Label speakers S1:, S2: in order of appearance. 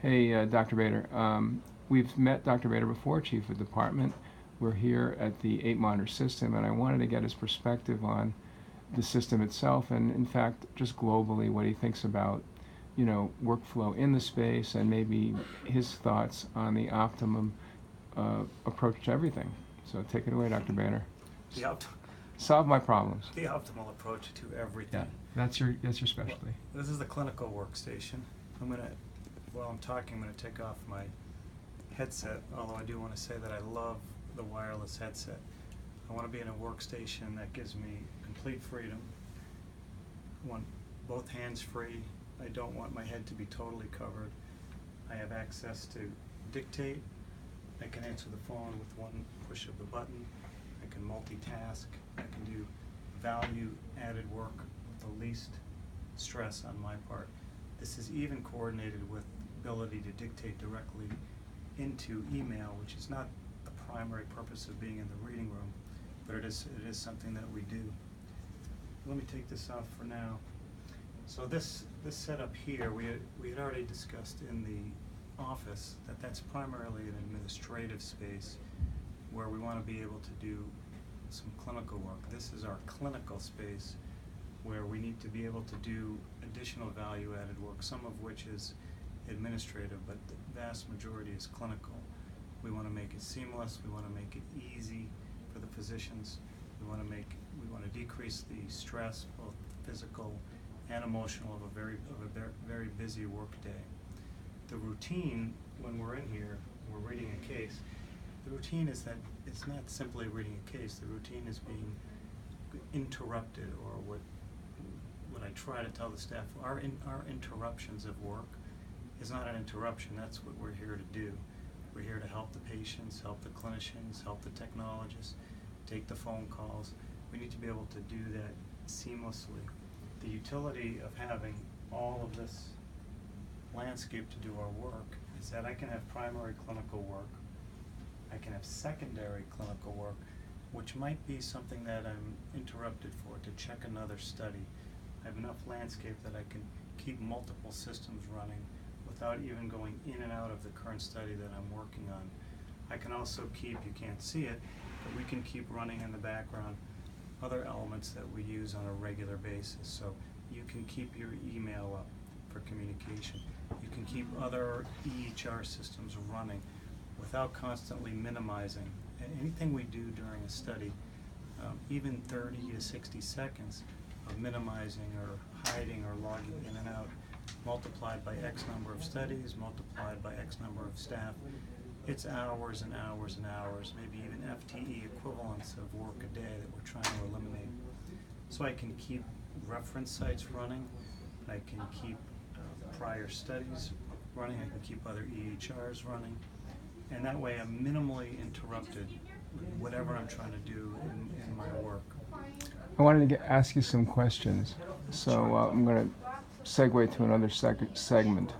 S1: Hey, Dr. Bader. We've met Dr. Bader before, Chief of Department. We're here at the 8 Monitor system, and I wanted to get his perspective on the system itself, and in fact, just globally, what he thinks about, workflow in the space, and maybe his thoughts on the optimum approach to everything. So take it away, Dr. Bader.
S2: The, opt-
S1: Solve my problems.
S2: the optimal approach to everything.
S1: Yeah, that's your specialty.
S2: This is the clinical workstation. While I'm talking, I'm gonna take off my headset, although I do wanna say that I love the wireless headset. I wanna be in a workstation that gives me complete freedom. I want both hands free. I don't want my head to be totally covered. I have access to dictate. I can answer the phone with one push of the button. I can multitask. I can do value added work with the least stress on my part. This is even coordinated with the ability to dictate directly into email, which is not the primary purpose of being in the reading room, but it is something that we do. Let me take this off for now. So this setup here, we had already discussed in the office that that's primarily an administrative space where we want to be able to do some clinical work. This is our clinical space where we need to be able to do additional value-added work, some of which is administrative, but the vast majority is clinical. We want to make it seamless. We want to make it easy for the physicians. We want to decrease the stress, both physical and emotional, of a very busy work day. The routine when we're in here, we're reading a case. The routine is that it's not simply reading a case. The routine is being interrupted, or what I try to tell the staff, our interruptions of work is not an interruption. That's what we're here to do. We're here to help the patients, help the clinicians, help the technologists, take the phone calls. We need to be able to do that seamlessly. The utility of having all of this landscape to do our work is that I can have primary clinical work, I can have secondary clinical work, which might be something that I'm interrupted for, to check another study. I have enough landscape that I can keep multiple systems running without even going in and out of the current study that I'm working on. I can also keep, you can't see it, but we can keep running in the background other elements that we use on a regular basis. So you can keep your email up for communication. You can keep other EHR systems running without constantly minimizing. And anything we do during a study, even 30 to 60 seconds of minimizing or hiding or logging in and out, multiplied by X number of studies, multiplied by X number of staff, it's hours and hours and hours, maybe even FTE equivalents of work a day that we're trying to eliminate. So I can keep reference sites running, I can keep prior studies running, I can keep other EHRs running, and that way I'm minimally interrupted with whatever I'm trying to do in my work.
S1: I wanted to ask you some questions, so I'm going to segue to another segment.